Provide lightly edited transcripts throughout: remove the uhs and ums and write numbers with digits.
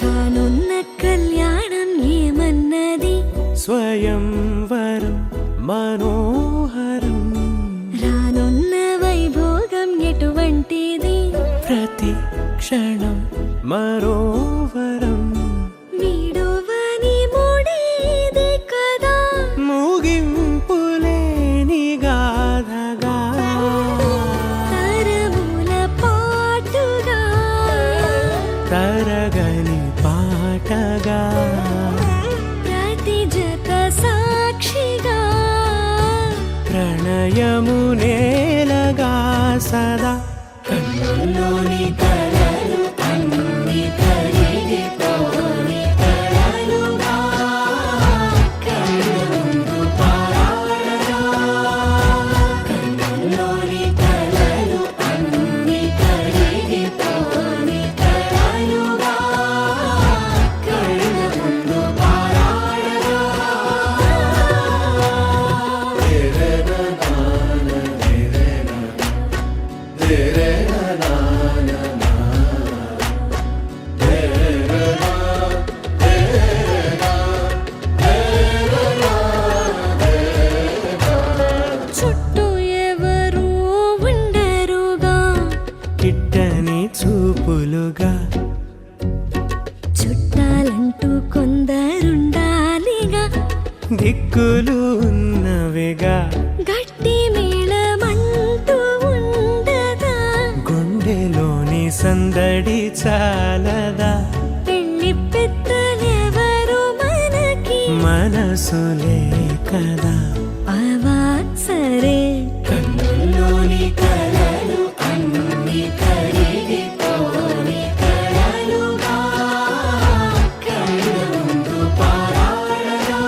కానున్న కళ్యాణం ఏమన్నది స్వయంవరం మనోహరం రానున్న వైభోగం ఎటువంటిది ప్రతి క్షణం మరోవరం వీడువని ముడిది కదా ముగింపులేని గాథగా తరముల పాటుగా తరగని పాటగా ప్రతి జత సాక్షిగా ప్రణయము నేలగా సదా కన్నుల్లోని కలలు అన్ని కరిగిపోని కలలుగా కళ్ళ ముందు పారాడగా కన్నుల్లోని కలలు అన్ని కరిగిపోని కలలుగా కళ్ళ ముందు పారాడగా చుట్టూ ఎవరు ఉండరుగా కిట్టని చూపులుగా చుట్టాలంటూ కొందరుండాలిగా దిక్కులు ఉన్నవిగా గట్టి మేళమంటూ ఉండదా గుండెలోని సందడి చాలదా పెళ్లి పెద్దలెవరు మనకి మనసులే కదా అవా సరే కన్నుల్లోని కలలు అన్ని కరిగిపోని కలలుగా కళ్ళ ముందు పారాడగా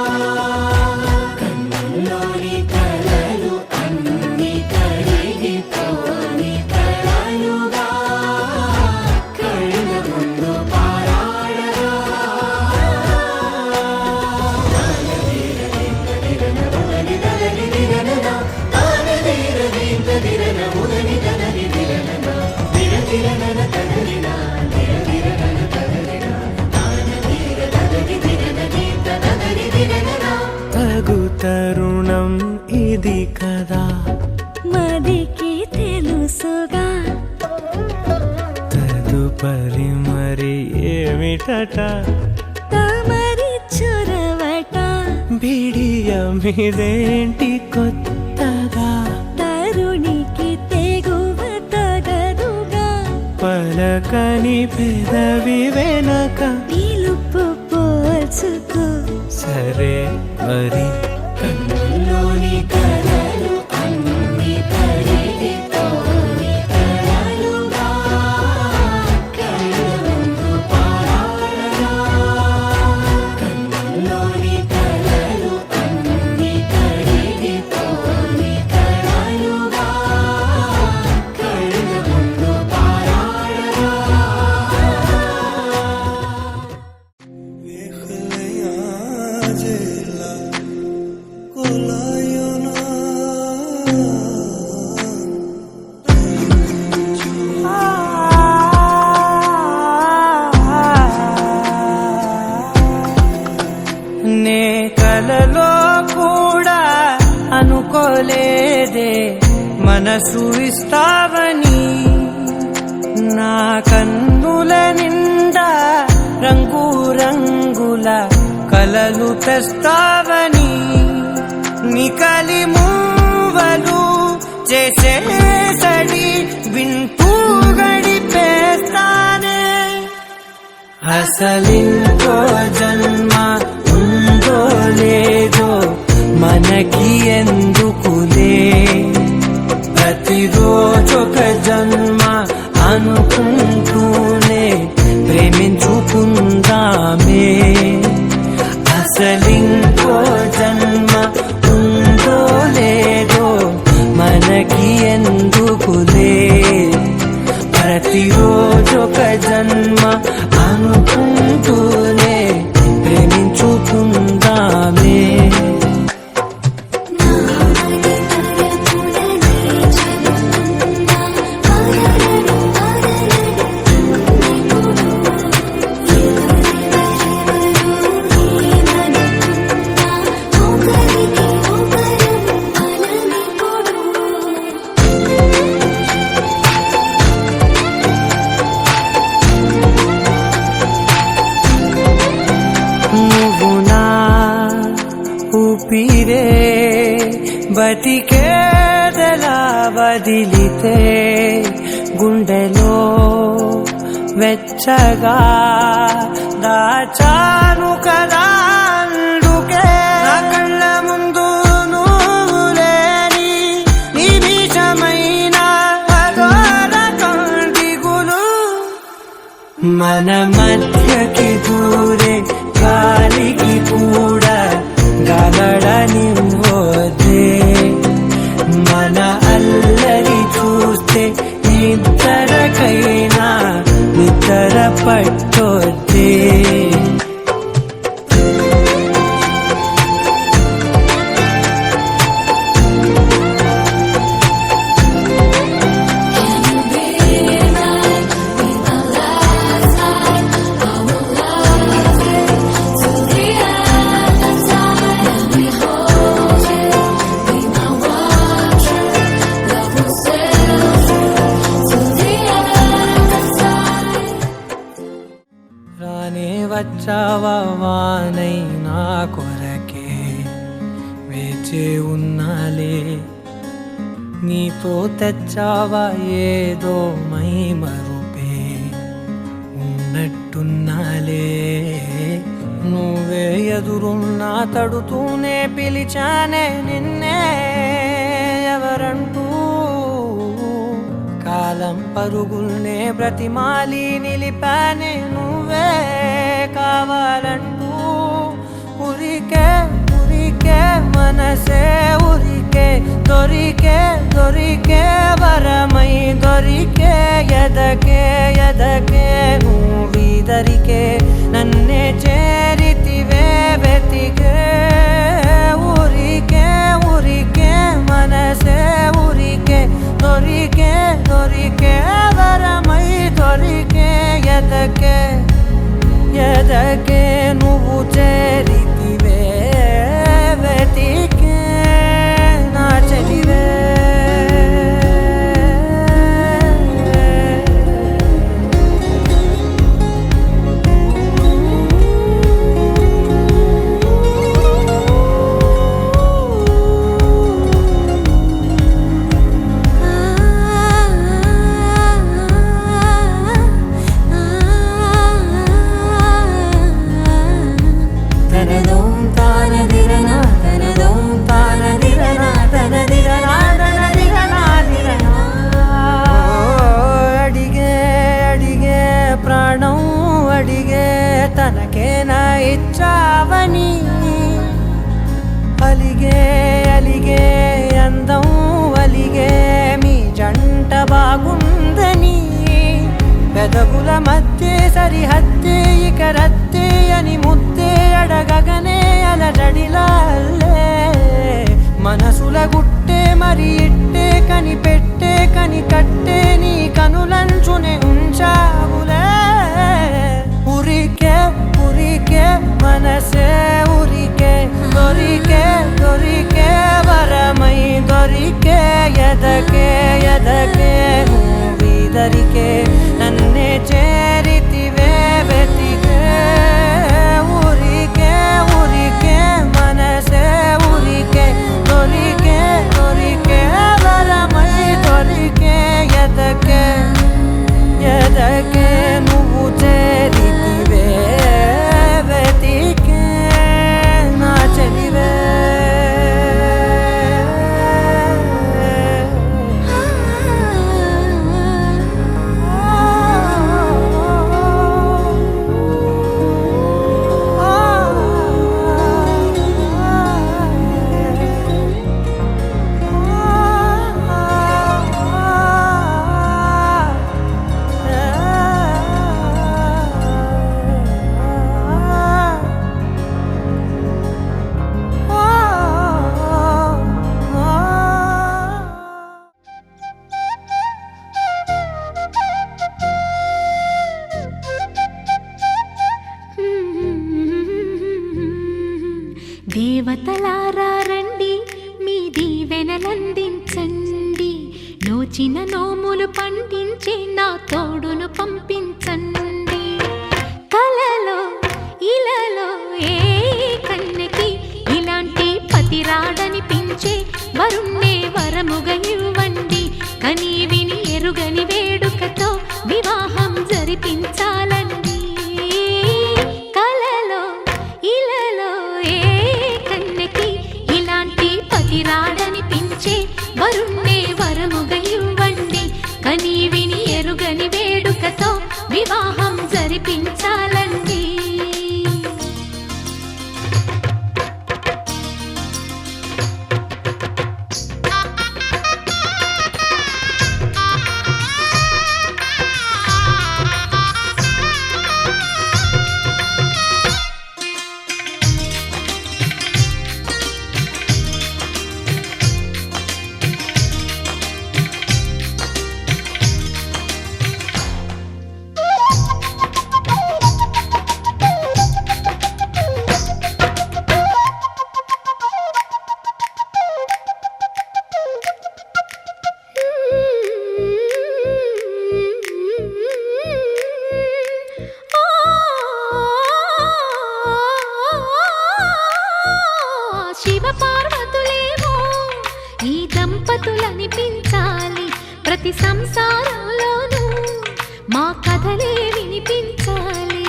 కన్నుల్లోని కలలు అన్ని కరిగిపోని కలలుగా కళ్ళ ముందు పారాడగా తగు తరుణం ఇది కదా మదికి తెలుసుగా తదుపరి మరి ఏమిటట తమరి చొరవట బిడియమిదేంటి కొత్తగా తరుణికి తెగువ తగదుగా పలకని పెదవి వెనక పిలుపు పోల్చుకో సరే మరి కన్నుల్లోని కలలు అన్ని కరిగిపోని కలలుగా కళ్ళ ముందు పారాడగా కన్నుల్లోని కలలు అన్ని కరిగిపోని కలలుగా కళ్ళ ముందు పారాడగా నే కలలో కూడా అనుకోలేదే మనసు ఇస్తావని నా కన్నుల నిండా రంగు రంగుల కలలు తెస్తావని నికలి మూవలు చేసేసడి వింటూ గడిపేస్తానే అసలింకో జన్మ ఉందో లేదో మనకి ఎందుకులే ప్రతిరోజొక జన్మ అనుకుంటూనే ప్రేమించుకుందామే అసలింకో జన్మ ఉందో లేదో మనకి ఎందుకులే ప్రతిరోజొక జన్మ అనుకుంటూనే ప్రేమించుకుందామే బతికేదలా వదిలితే గుండెలో వెచ్చగా దాచాను కదా అందుకే నా కళ్ళ ముందు నువ్వు లేని నిమిషమైన అఘోర కంటిగులు మన మధ్యకి దూరే గాలికి కూడా గలడనివ్వదే మన అల్లరి చూస్తే నిద్రకైనా నిద్ర పట్టొద్దే రానే వచ్చావా వానై నా కొరకే వేచే ఉన్నాలే నీతో తెచ్చావా ఏదో మై మరుపే ఉన్నట్టున్నాలే నువ్వే ఎదురున్నా తడుతూనే పిలిచానే నిన్నే ఎవరంటూ కాలం పరుగుల్నే బ్రతిమాలి నిలిపానే నువ్వే కావాలంటూ ఉరికే ఉరికే మనసే ఉరికే దొరికే దొరికే వరమై దొరికే ఎదకే ఎదకే నువ్విదరికే నన్నే చేరితివే వెతికే ఉరికే ఉరికే మనసే ఉరికే దొరికే దొరికే వరమై దొరికే ఎదకే ఎదకే నువ్వు చేరితివే వెతికే నా చెలివే తనకేనా ఇచ్చావని అలిగే అలిగే అందం అలిగే మీ జంట బాగుందని పెదవుల మధ్య సరిహద్దే ఇక రద్దే అని ముద్దే అడగగనే అలజడిలాల్లే మనసుల గుట్టే మరి ఇట్టే కనిపెట్టే కని కట్టే నీ కనులంచునే ఉంచావులే ఉరికే ఉరికే మనసే ఉరికే దొరికే దొరికే వరమై దొరికే ఎదకే ఎదకే నువ్విదరికే నన్నే చేరితివే వెతికే ఉరికే ఉరికే మనసే ఉరికే దొరికే దొరికే వరమై దొరికే ఎదకే ఎదకే నువ్వు చేరితివే వెతికే నా చెలివే దేవతలారా రండి మీ దీవెనలందించండి నోచిన నోములు పండించే నా తోడును పంపించండి కలలో ఇలలో ఏ కన్నెకి ఇలాంటి పతిరాడనిపించే ప్రతి సంసారంలోనూ మా కథలే వినిపించాలి.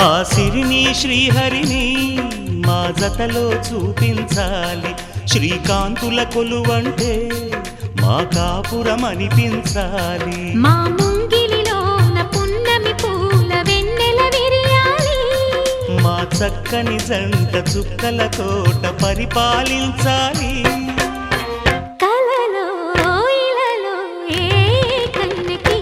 ఆ సిరిని శ్రీహరిని మా జతలో చూపించాలి. శ్రీకాంతుల కొలువంటే మా కాపురం అనిపించాలి. మా ముంగిలిలోన పున్నమి పూల వెన్నెల విరియాలి. మా చక్కని జంట చుక్కల తోట పరిపాలించాలి. కలలో ఇలలో ఏ కన్నెకి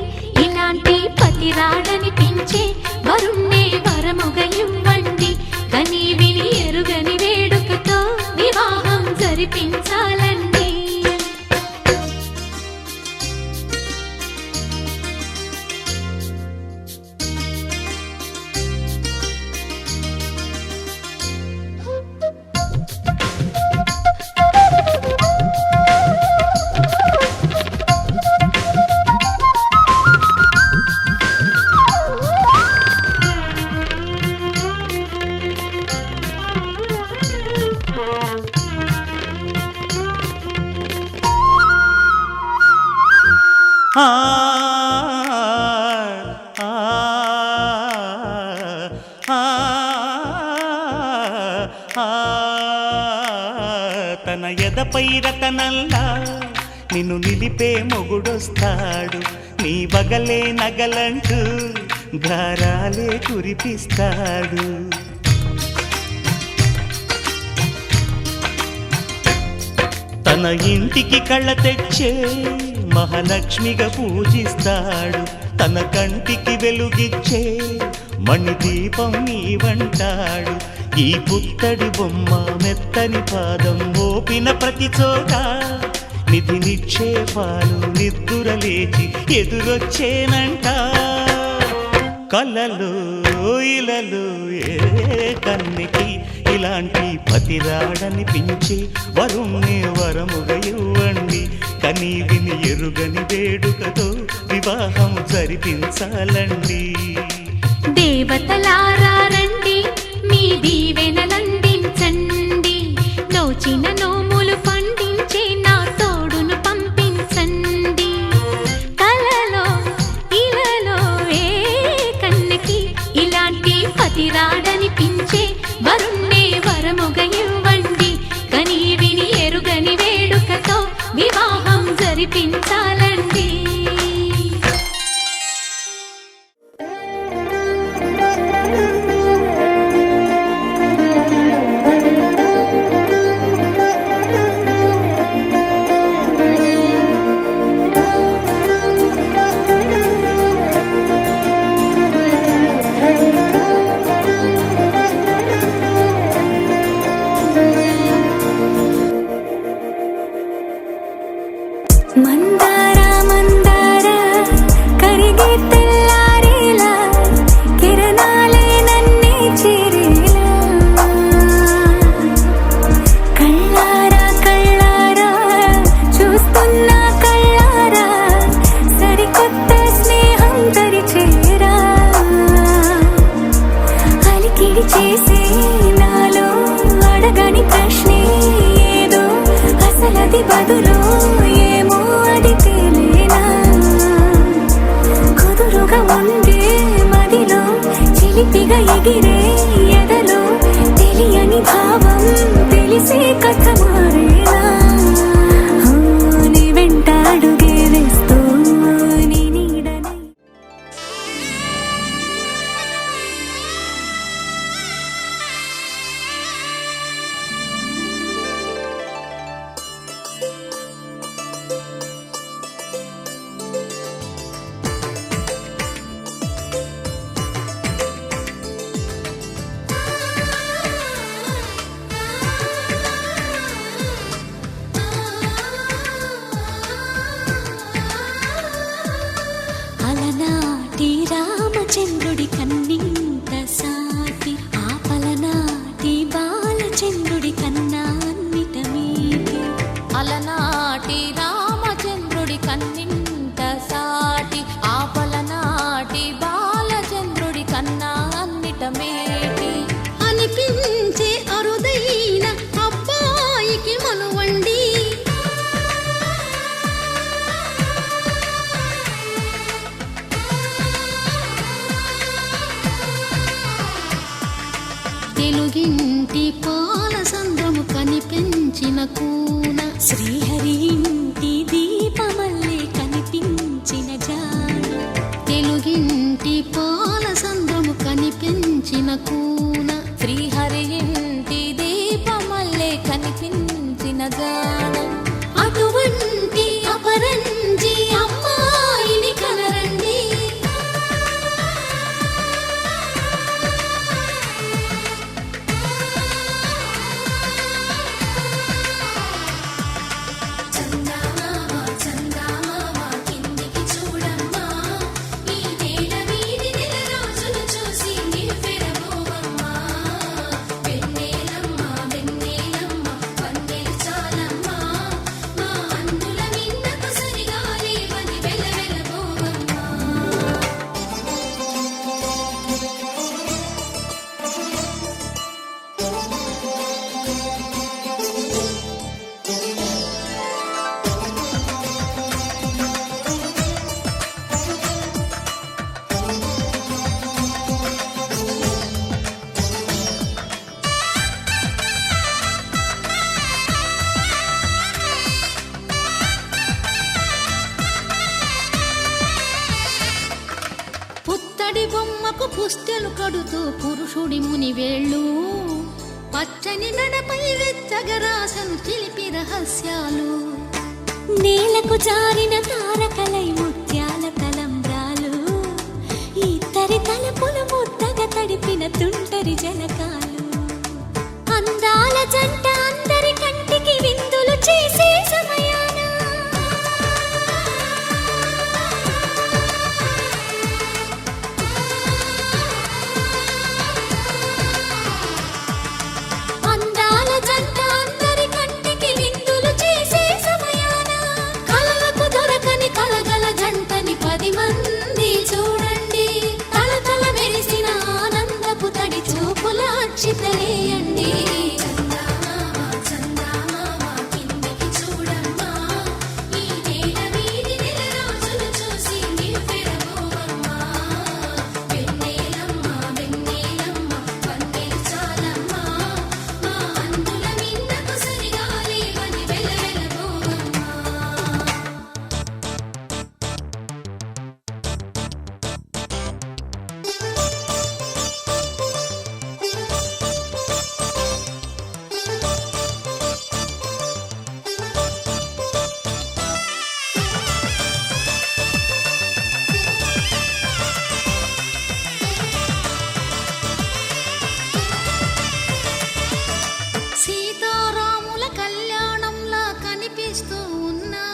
ఇలాంటి పతి రాడనిపించే వరుణ్ణే వరముగా ఇవ్వండి. కని విని ఎరుగని వేడుకతో వివాహం జరిపించాలండి. ఆ ఆ ఆ తన ఎదపై రతనల్లా నిన్ను నిలిపే మొగుడొస్తాడు. నీ బగలే నగలంటూ గారాలే కురిపిస్తాడు. తన ఇంటికి కళ్ళ తెచ్చే మహాలక్ష్మిగా పూజిస్తాడు. తన కంటికి వెలుగిచ్చే మణిదీపం నీవంటాడు. ఈ పుత్తడి బొమ్మ మెత్తని పాదం మోపిన ప్రతి చోట నిధి నిక్షేపాలు నిద్దురలేచి ఎదురొచ్చేనంట. కలలో ఇలలో ఏ కన్నెకి ఇలాంటి పతి రాడనిపించి వరుణ్ణి వరముగా ఇవ్వండి. కని విని ఎరుగని వేడుకతో వివాహం జరిపించాలండి. దేవతలారా రండి, మీ దీవెనలందించండి. నోచిన నోములు పండించే నా తోడును పంపించండి. కలలో ఇలలో ఏ కన్నెకి ఇలాంటి పతి రాడనిపించే వరుణ్ణే వరముగా ఇవ్వండి. కని విని ఎరుగని వేడుకతో వివాహం జరిపించాలండి. మందార మందార కరిగే తెల్లారేలా కిరణాలే నన్నే చేరేలా కళ్ళారా కళ్ళారా చూస్తున్నా కళ్ళారా సరికొత్త స్నేహం తరిచేరా అలికిడి చేసే నాలో అడగని ప్రశ్నే ఏదో అసలది బదులు ఏమో అది తేలేనా కుదురుగా ఉండే మదిలో చిలిపిగా ఎగిరే ఎదలో తెలియని భావం తెలిసే కథ మారేనా నీ వెంట అడుగే వేస్తూ నీ నీడని అలనాటి రామచంద్రుడి కన్నింత సాటి ఆపలనాటి బాలచంద్రుడి కన్నా అన్నిట మీటి. అలనాటి రామచంద్రుడి కన్నింత సాటి ఆపలనాటి బాలచంద్రుడి కన్నా అన్నిట మేటి. అనిపించే అరుదైన అబ్బాయి తెలుగింటి పాల సంద్రము కనిపించిన కూన శ్రీహరి ఇంటి దీపమల్లే కనిపించిన జాన తెలుగింటి పాల సంద్రము కనిపించిన కూన శ్రీహరి ఇంటి దీపమల్లే కనిపించిన జాన అటువంటి అపరంజి అమ్మాయిని కనరండి పుత్తడి బొమ్మకు పుస్తెలు కడుతూ పురుషుడి ముని వేళ్ళు పచ్చని నడపై వెచ్చగరాసను చిలిపి రహస్యాలు నేలకు జారిన తారకలై ముత్యాల తలంబ్రాలు ఇద్దరి తలపులు ముద్దగా తడిపిన తుంటరి జలకాలు అందాల జంట అందరి కంటికి విందులు చేసే సమయాన అందాల జంట అందరి కంటికి విందులు చేసే సమయాన కలలకు దొరకని కలగల జంటని 10 మంది చూడండి తలతల మెరిసిన ఆనందపు తడి చూపుల అక్షితలేయండి సీతారాముల కళ్యాణంలా కనిపిస్తూ ఉన్నా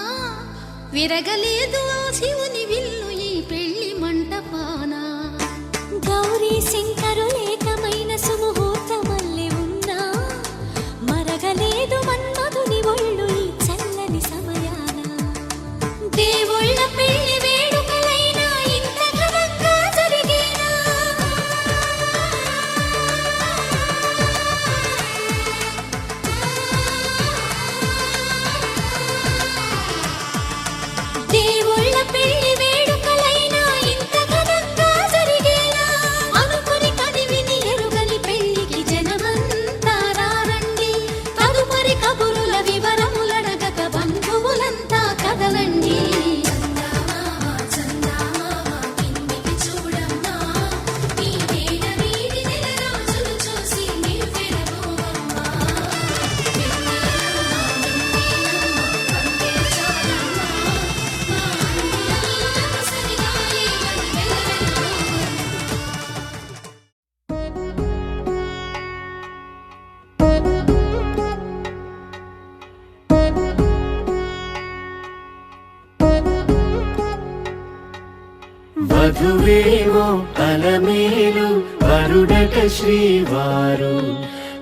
విరగలేదు ఆ శివుని విల్లు ఈ పెళ్లి మంటపాన గౌరీ శంకరులేకమైన సుముహూర్తమల్లె ఉన్నా మరగలేదు మన్మధుని ఒళ్ళు ఈ చల్లని సమయాన దేవుళ్ళ పెళ్లి వేడుకలైనా ఇంత ఘనంగా జరిగేనా దేవుళ్ళ పెళ్లి వేడుకలైనా ఇంత ఘనంగా జరిగేనా అనుకుని కదివిని ఎరుగని పెళ్లికి జనమంతా రారండి తదుపరి కబురుల వివరములడగక బంధువులంతా కదలండి వధువేవో అలమేలు వరుడట శ్రీవారు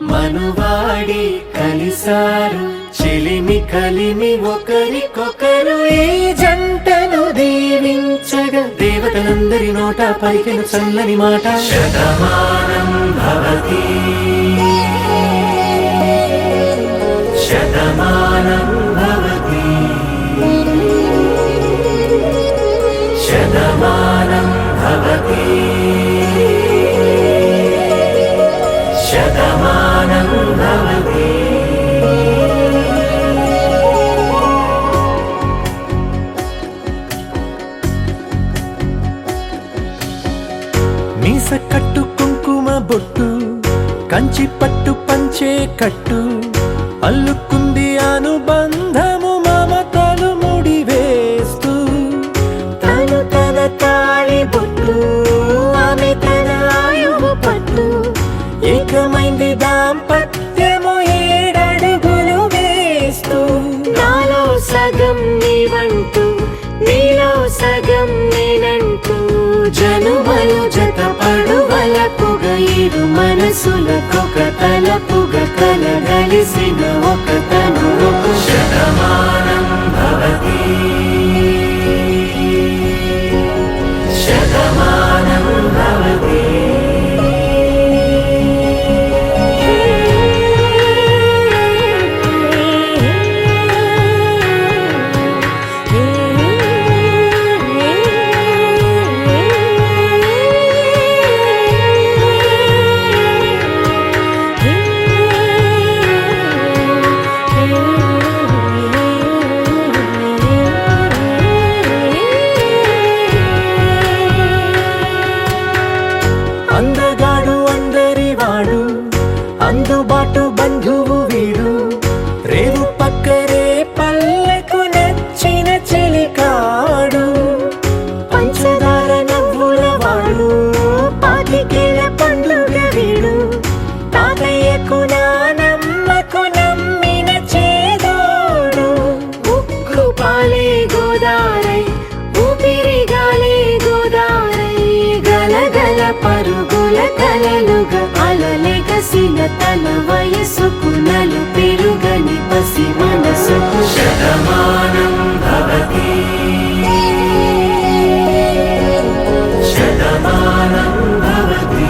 మనువాడి కలిసారు చెలిమి కలిమి ఒకరికొకరు ఈ జంటను దీవించగా దేవతలందరి నోట పలికిన చల్లని మాట శతమానం భవతి శతమానం భవతి శతమానం భవతి శతమానం భవతి. మీస కట్టు కుంకుమ బొట్టు కంచి పట్టు పంచే కట్టు అల్లుకుంది అనుబంధము మమతలు ముడివేస్తూ తను తన తాళి బొట్టు ఆమె తన ఆయువు పట్టు ఏకమైంది దాంపత్యము 7 అడుగులు వేస్తూ నాలో సగం నీవంటూ నీలో సగం నేనంటూ జనుమలు జతపడువలపుగ ఇరు మనసులకొక తలపుగ కలగలిసిన ఒక తను శతమానం భవతి. శతమానం భవతి. అందగాడు అందరివాడు అందుబాటు బంధువు వీడు రేవు పక్కరే పల్లెకు నచ్చిన చెలికాడు పంచదార నవ్వుల వాడు పాతికేల పండుగ వీడు తాతయ్యకు నానమ్మకు నమ్మిన చేదోడు ఉక్కు పాలే గోదారై ఊపిరి గాలే గోదారై గలగల పరుగుల కలలుగా అలలెగసిన తన వయసుకు నలు పెరుగని పసి మనసుకు శతమానం భవతి. శతమానం భవతి.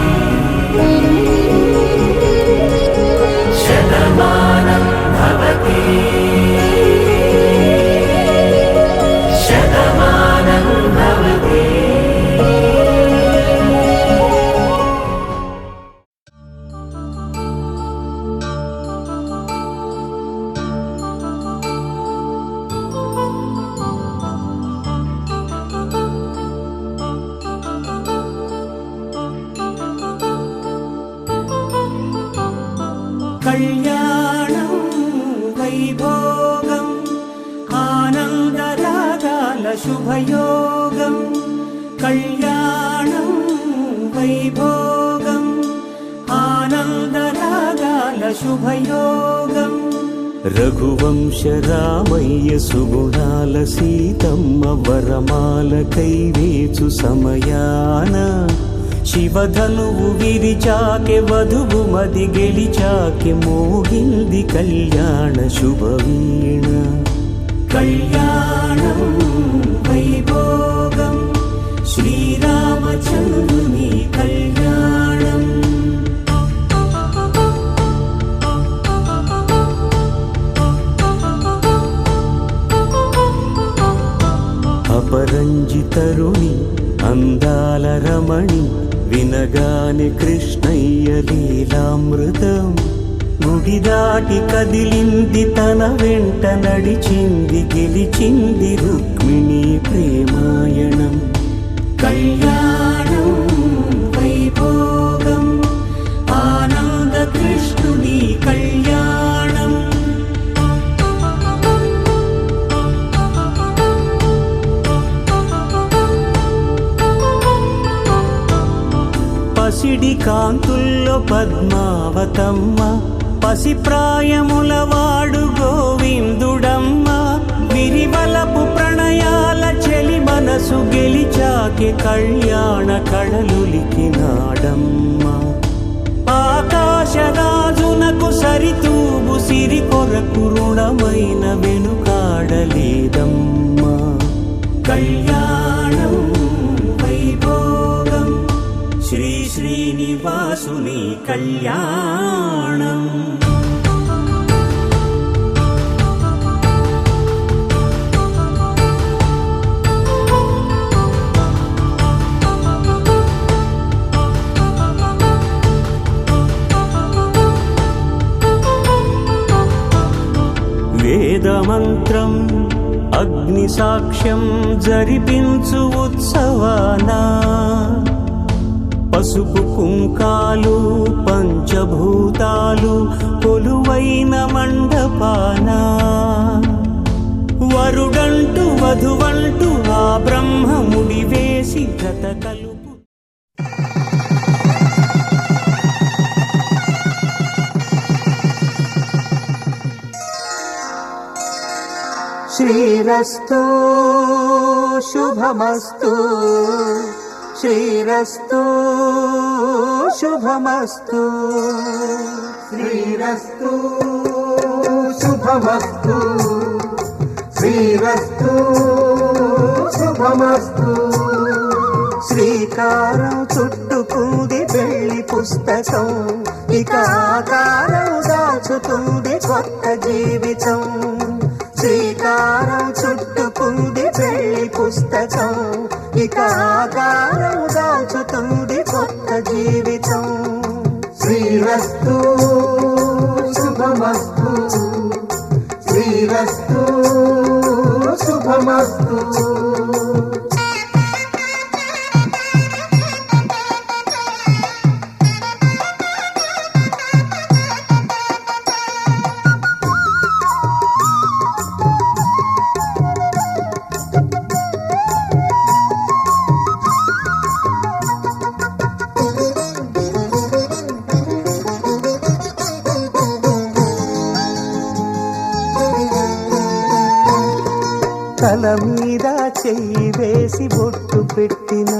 శతమానం భవతి. శతమానం భవతి. కళ్యాణం వైభోగం ఆనందరాగాల శుభయోగం కళ్యాణం వైభోగం ఆనందరాగాల శుభయోగం రఘువంశ రామయ్య సుగుణాల సీతమ్మ వరమాల కైవేచు సమయాన శివధనువు విరిచాకె వధువు మది గెలిచాకె మోగింది కళ్యాణ శుభవీణ కళ్యాణం వైభోగం శ్రీరామచంద్రుని కళ్యాణం అపరంజి తరుణి అందాల రమణి వినగానే కృష్ణయ్య లీలామృతం గుడి దాటి కదిలింది తన వెంట నడిచింది గెలిచింది రుక్మిణి ప్రేమాయణం కళ్యాణం వైభోగం ఆనంద కృష్ణుని కళ్యాణం పసిడి కాంతుల్లో పద్మావతమ్మ పసిప్రాయముల వాడు గోవిందుడమ్మ విరివలపు ప్రణయాల చెలి మనసు గెలిచాకే కళ్యాణ కళలులికినాడమ్మ ఆకాశరాజునకు సరితూబు సిరి కొరకు రుణమైన వెనుకాడలేదమ్మా కళ్యాణం వైభోగం శ్రీ శ్రీనివాసుని కళ్యాణం సాక్ష్యం జరిపించు ఉత్సవాన పసుపు కుంకాలు పంచభూతాలు కొలువైన మండపాన వరుడంటూ వధువంటూ ఆ బ్రహ్మముడి వేసి గత కలుపు శ్రీరస్తు శుభమస్తు శ్రీరస్తు శుభమస్తు శ్రీరస్తు శుభమస్తు శ్రీరస్తు శుభమస్తు శ్రీకారం చుట్టుకుంది పెళ్లి పుస్తకం ఇక ఆకారం దాచుతుంది కొత్త జీవితం శ్రీకారం చుట్టుకుంది పెళ్లి పుస్తకం ఇక ఆకారం దాచుతుంది కొత్త జీవితం శ్రీరస్తు శుభమస్తు శ్రీరస్తు శుభమస్తు తల మీద చెయ్యి వేసి బొట్టు పెట్టిన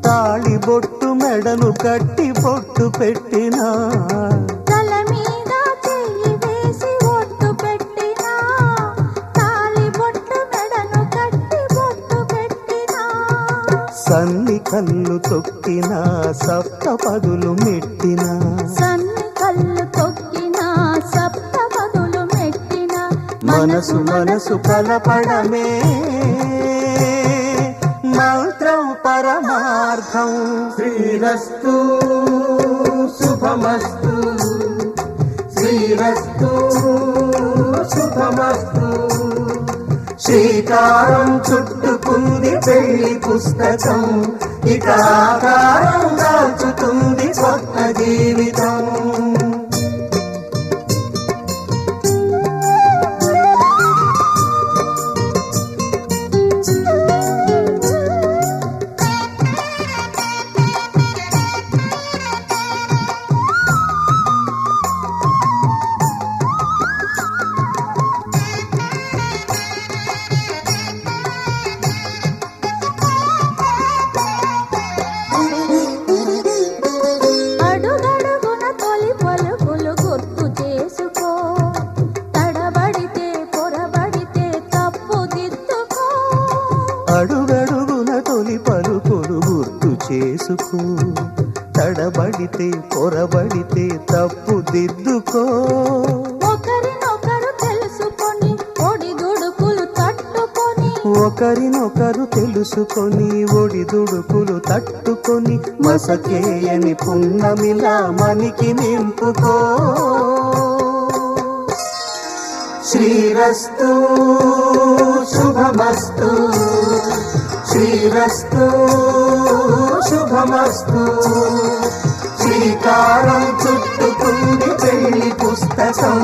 తాళి బొట్టు మెడలు కట్టి బొట్టు పెట్టిన తల మీద చెయ్యి వేసి బొట్టు పెట్టినా తాళి బొట్టు మెడను కట్టి బొట్టు పెట్టినా సన్ని కళ్ళు తొక్కిన సప్త పదులు మెట్టిన సన్ని కళ్ళు తొక్కినా సప్త పదులు మెట్టినా మనసు మనసు కలపడమే మంత్రం పరమార్థం శ్రీరస్తు శుభమస్తు శ్రీరస్తు శుభమస్తు శ్రీకారం చుట్టుకుంది పెళ్లి పుస్తకం ఇక ఆకారం దాచుతుంది కొత్త జీవితం అడుగడుగున తొలి పలుకులు గుర్తు చేసుకో తడబడితే పొరబడితే తప్పు దిద్దుకో అడుగడుగున తొలి పలుకులు గుర్తు చేసుకో తడబడితే పొరబడితే తప్పు దిద్దుకో ఒకరినొకరు తెలుసుకొని ఒడిదుడుకులు తట్టుకొని ఒకరినొకరు తెలుసుకొని ఒడిదుడుకులు తట్టుకొని మసకేయని పున్నమిలా మనికి నింపుకో శ్రీరస్తు శుభమస్తు శ్రీరస్తు శుభమస్తు శ్రీకారం చుట్టుకుంది పెళ్లి పుస్తకం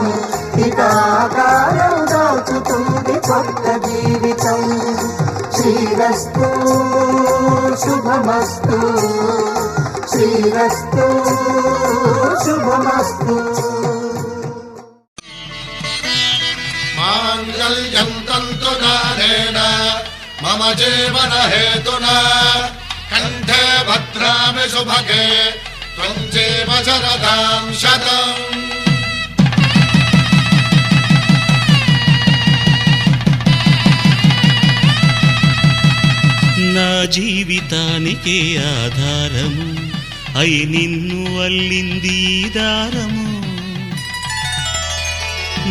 ఇక ఆకారం దాచుతుంది కొత్త జీవితం శ్రీరస్తు శుభమస్తు శ్రీరస్తు శుభమస్తు మాంగళ్యం తంతునానేన మమ జీవన హేతునా కంఠే భద్రామి శుభగే త్వం జీవ శరదాం శతం. నా జీవితానికే ఆధారము అయి నిన్ను అల్లింది ఈ దారము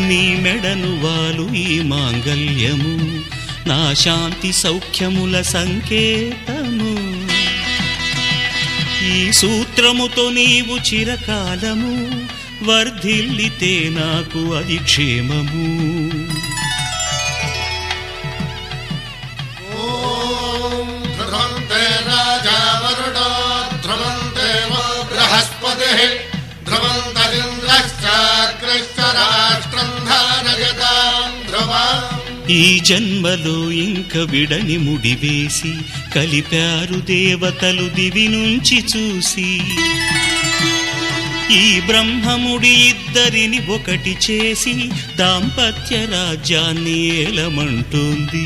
నీ మెడను వాలు ఈ మాంగల్యము నా శాంతి సౌఖ్యముల సంకేతము ఈ సూత్రముతో నీవు చిరకాలము వర్ధిల్లితే నాకు అది క్షేమము ఈ జన్మలో ఇంక విడని ముడివేసి కలిపారు దేవతలు దివి నుంచి చూసి ఈ బ్రహ్మముడి ఇద్దరిని ఒకటి చేసి దాంపత్య రాజ్యాన్ని ఏలమంటుంది.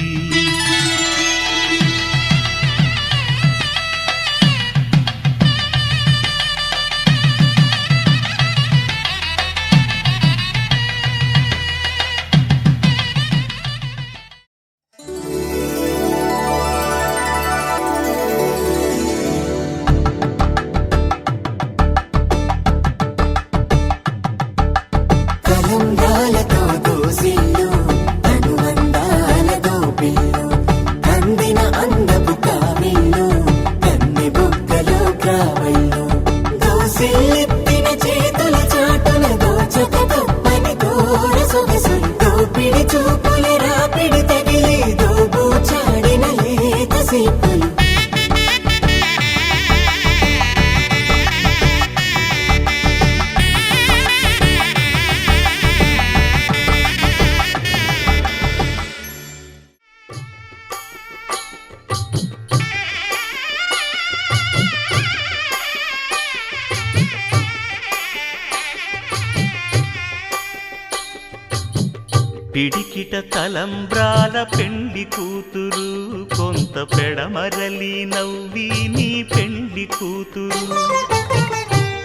తలంబ్రాలతో దోసిల్లు అనువందాలతో పిల్లు అందిన అందపు కావిల్లు కన్నె బుగ్గలో కావళ్ళు దోసిల్లెత్తిన చేతుల చాటున దోచక తప్పని దూర సొగసులు దోపిడి చూపుల రాపిడి తగిలి దోబూచాడిన లేత సేపులు పిడికిట తలంబ్రాల పెండ్లి కూతురు కొంత పెడమరలి నవ్వి నీ పెండ్లి కూతురు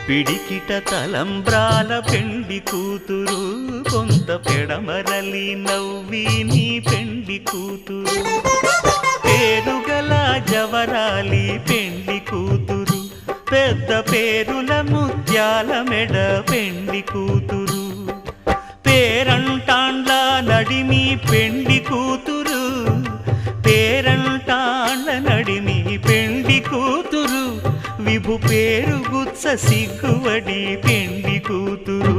పిడికిట తలంబ్రాల పెండ్లి కూతురు కొంత పెడమరలి నవ్వి నీ పెండ్లి కూతురు పేరుగల జవరాలి పెండ్లి కూతురు పెద్ద పేరుల ముత్యాల మెడ పెండ్లి కూతురు పేరంటాండ్ల నడిమి పెండ్లి కూతురు పేరంటాండ్ల నడిమి పెండ్లి కూతురు విభు పేరు గుత్స సిగ్గువడి పెండ్లి కూతురు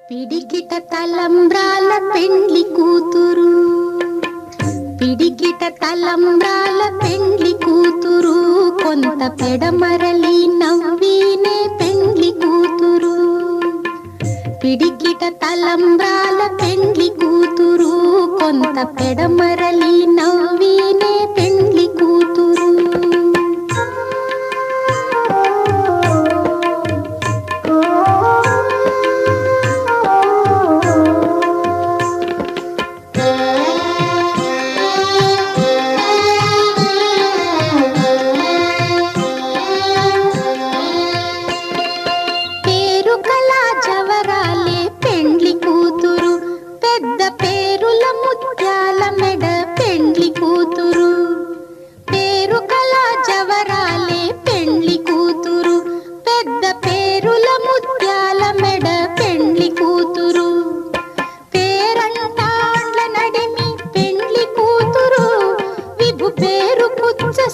పిడికిట తలంబ్రాల పెండ్లి కూతురు పిడికిట తలంబ్రాల పెండ్లి కూతురు కొంత పెడమరలి నవ్వీనే పెండ్లి కూతురు పిడికిట తలంబ్రాల పెండ్లి కూతురు కొంత పెడమరలి నవ్వీనే పెండ్లి కూతురు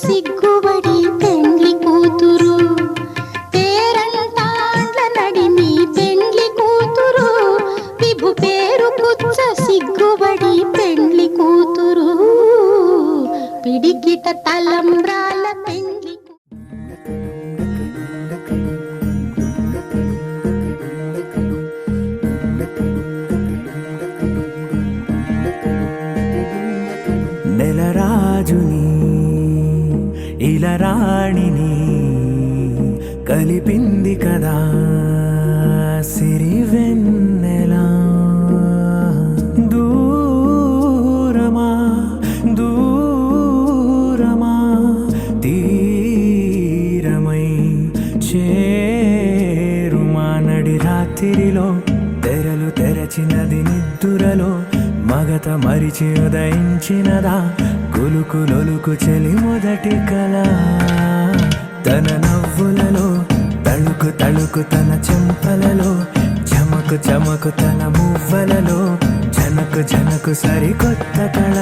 సిగ్గుబడి పెండ్లి కూతురు పేరంటాండ్ల నడిమి పెండ్లి కూతురు విభు పేరు కుచ్చ సిగ్గుబడి పెండ్లి కూతురు పిడికిట తలంబ్రాల పెండ్లి నెలరాజుని ఇలరాణిని కలిపింది కదా సిరివెన్నెలా దూరమా దూరమా తీరమై చేరుమా నడి రాత్రిలో తెరలు తెరచినది నిద్దురలో మగత మరిచి ఉదయించినదా కులుకు లొలుకు చెలి మొదటి కళ తన నవ్వులలో తళుకు తళుకు తన చెంపలలో చమకు చమకు తన మువ్వలలో జనకు జనకు సరికొత్త కళ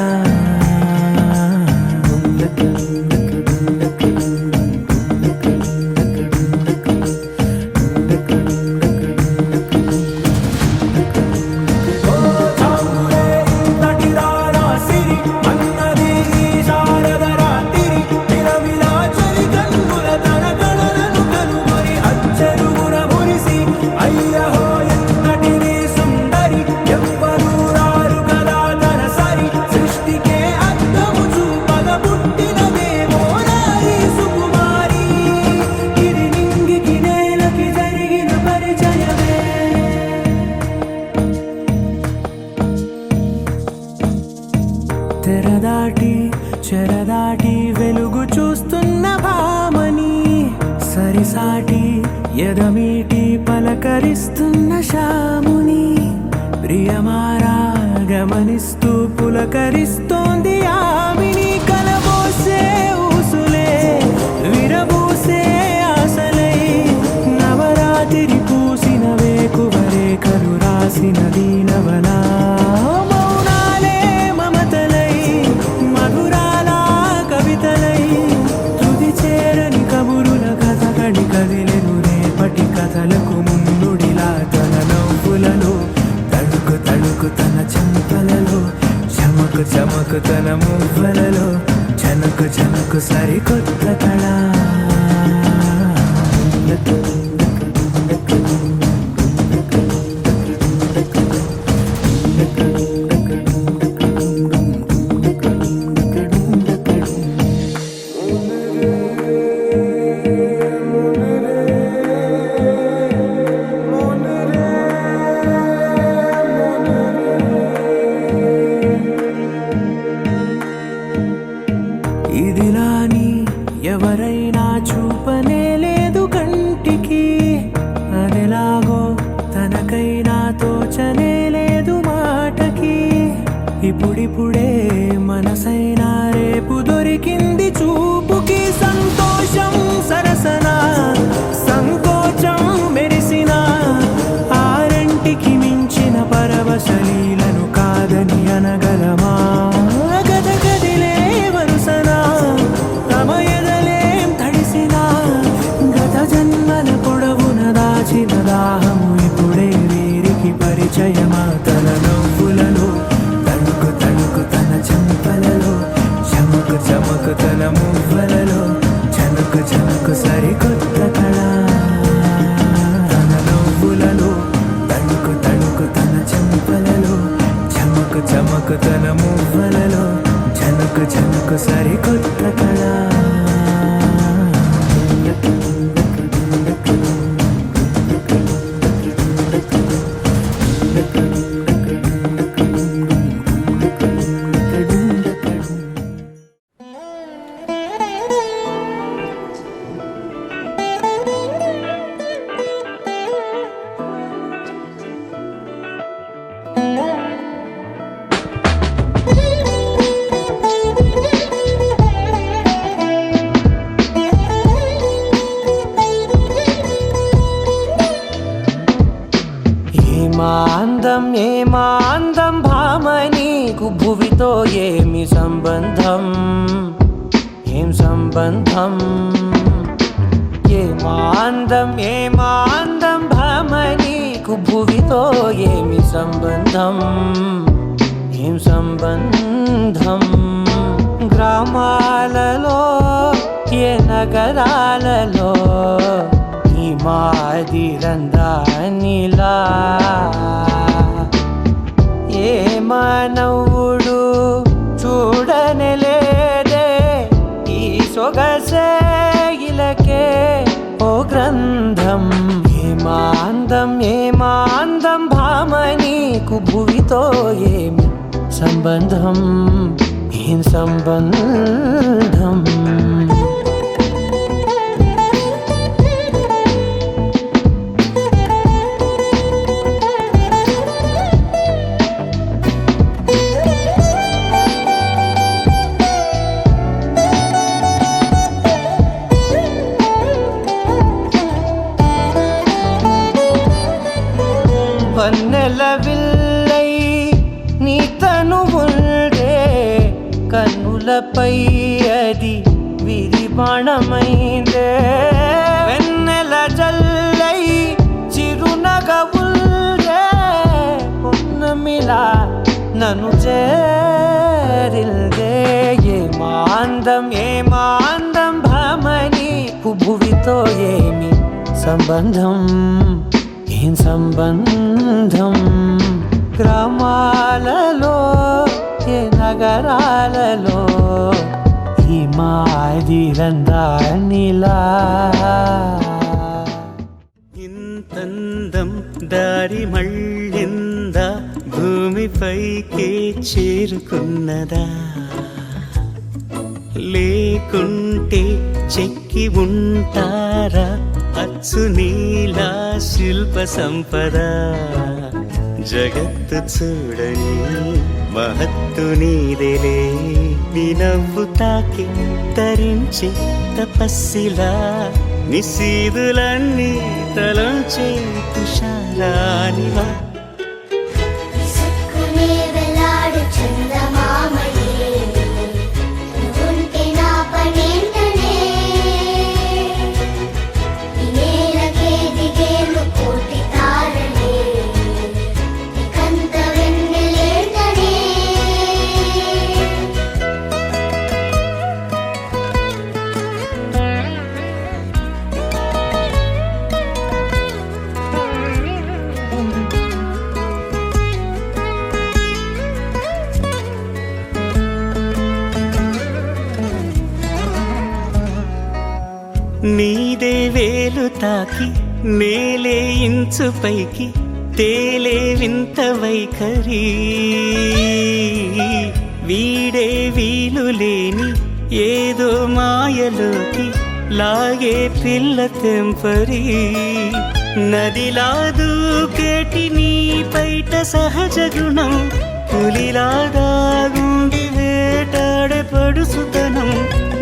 ప్రియమీటి పలకరిస్తున్న శాముని ప్రియమారా గమనిస్తూ పులకరిస్తోంది ఆవిని కలబోసే ఊసులే విరబూసే ఆశలై నవరాత్రి పూసిన వేకువరేఖలు రాసిన దీనవనా మౌనాలే మమతలై మధురాల కవితలై తుది చేరని కబురుల కథ కడి కదిలెను రేపటి కథలకు ముందుడిలా తన నవ్వులలో తడుకు తడుకు తన చెంపలలో చమకు చమకు తన మువ్వలలో చనకు చనకు సరికొత్త కళ ఇదిలాని ఎవరైనా చూపనే లేదు కంటికి అదెలాగో తనకైనా తోచనే లేదు మాటకి ఇప్పుడిప్పుడే మనసైనా రేపు దొరికింది చూపుకి సంతోషం సరసన సంకోచం మెరిసిన ఆరంటికి మించిన పరవశలీలను కాదని అనగలమా గద గదిలే వరుసన తమ ఎదలేం తడిసిన గత జన్మల పొడవున దాచిన దాహము ఇప్పుడే వీరికి పరిచయమా తన నవ్వులలో తణుకు తణుకు తన చెంపలలో చమకు చమకు తన మువ్వలలో చనుకు చనుకు సరికొత్త కళ తన నవ్వులలో తణుకు తణుకు తన చెంపలలో చమకు చమకు తన మువ్వలలో చనుకు చనుకు సరికొత్త కళ ఏమాందం భామ నీకు భువితో ఏమి సంబంధం ఏం సంబంధం ఏమాందం భామ నీకు భువితో ఏమి సంబంధం ఏం సంబంధం గ్రామాలలో ఏ నగరాలలో ఈ మాదిరందానిలా ఏ మానవుడు చూడనలేదే ఈ సొగసే ఇలకే ఓ గ్రంథం ఏమాందం భామ నీకు భువితో ఏమి సంబంధం ఏం సంబంధం వన్నెల విల్లై నీ తనువుల్డే కన్నులపై అది విరిబాణమైందే వెన్నెల జల్లై చిరునగవుల్డే పొన్నమిలా నన్ను చేరిల్దే ఏమాందం భామని భువితో ఏమి సంబంధం ఏం సంబంధం గ్రామాలలో ఏ నగరాలలో ఈ మాదిరందానిలా ఇంతందం దారి మళ్ళిందా భూమిపైకే చేరుకున్నదా లేకుంటే చెక్కి ఉంటారా అచ్చు నీలా శిల్ప సంపద జగత్తు చూడని మహత్తు నీదేలే నీ నవ్వు తాకి తరించి తపస్సిలా నిశీదులన్నీ తలంచే తుషారానివా నీదే వేలు తాకి నేలే ఇంచు పైకి తేలే వింత వైఖరి వీడే వీలు లేని ఏదో మాయలోకి లాగే పిల్ల తెంపరి నదిలా దూకేటి నీ పైట సహజ గుణం పులిలాగా గుండి వేటాడే పడుసుతనం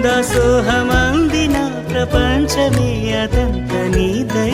దాసోహమందిన ప్రపంచమే అదంత నీదై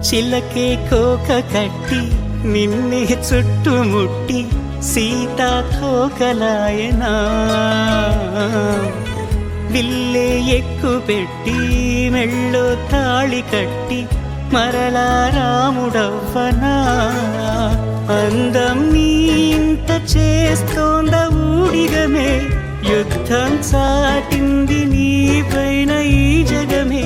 చిలకే కోక కట్టి నిన్నే చుట్టుముట్టి సీతాకోకలాయనా విల్లే ఎక్కు పెట్టి మెళ్ళో తాళి కట్టి మరలా రాముడవ్వనా అందం నీ ఇంత చేస్తోంద ఊడిగమే యుద్ధం చాటింది నీ పైన ఈ జగమే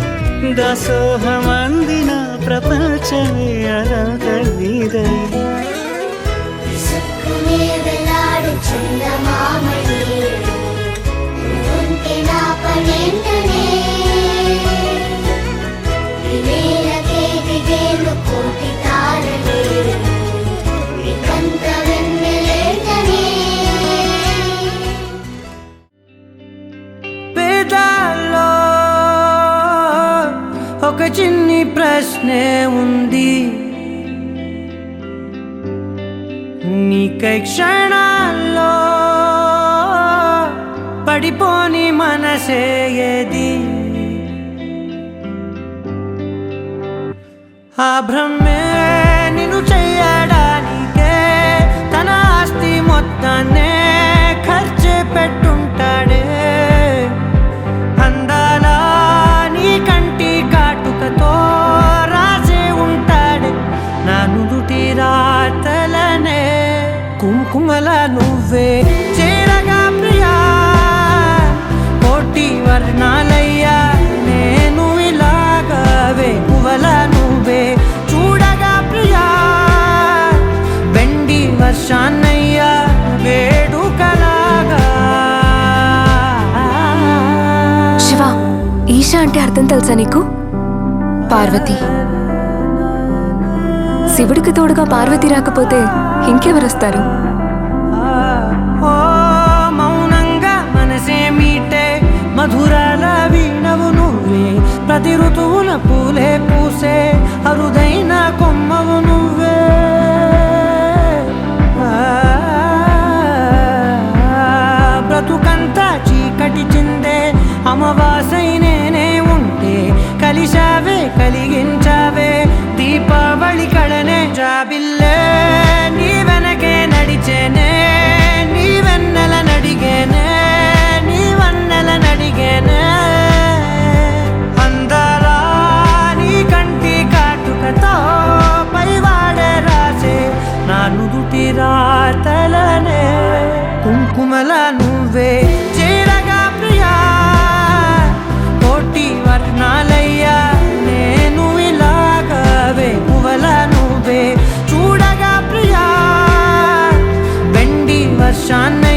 దాసోహమందిన ప్రపంచమే అనంత నీదై వేదాల్లో ఒక చిన్ని ప్రశ్నే ఉంది నీకై క్షణాల్లో పడిపోని మనసే ఏది ఆ భ్రమే నిన్ను చెయ్యడానికే తన ఆస్తి మొత్తాన్నే ఖర్చు పెట్టుంటాడే అందాలా నీ కంటి కాటుకతో రాసే ఉంటాడే నా నుదుటి రాతలనే కుంకుమల నువ్వే చేరగా ప్రియా కోటి వర్ణాలయ్యా నేను ఇలాగవే పువ్వల నువ్వే చూడగా ప్రియా వెండి వర్షాన్నయ్యా వేడుకలాగా శివ ఈశా అంటే అర్థం తెలుసా నీకు? పార్వతి. శివుడికి తోడుగా పార్వతి రాకపోతే ఇంకెవరొస్తారు? మౌనంగా మనసే మీటే మధురాల వీణవు నువ్వే ప్రతి ఋతువున పూలే పూసే అరుదైన కొమ్మవు నువ్వే బ్రతుకంతా చీకటి చిందే అమవాసై నేనే ఉంటే కలిశావే కలిగించావే దీపావళి కళనే జాబిల్లే నీ వెనకే నడిచే కుంకుమల నువ్వే చేరగా ప్రియా కోటి వర్ణాలయ్యా నేను ఇలాగవే పువ్వుల నువ్వే చూడగా ప్రియా వెండి వర్షాన్ని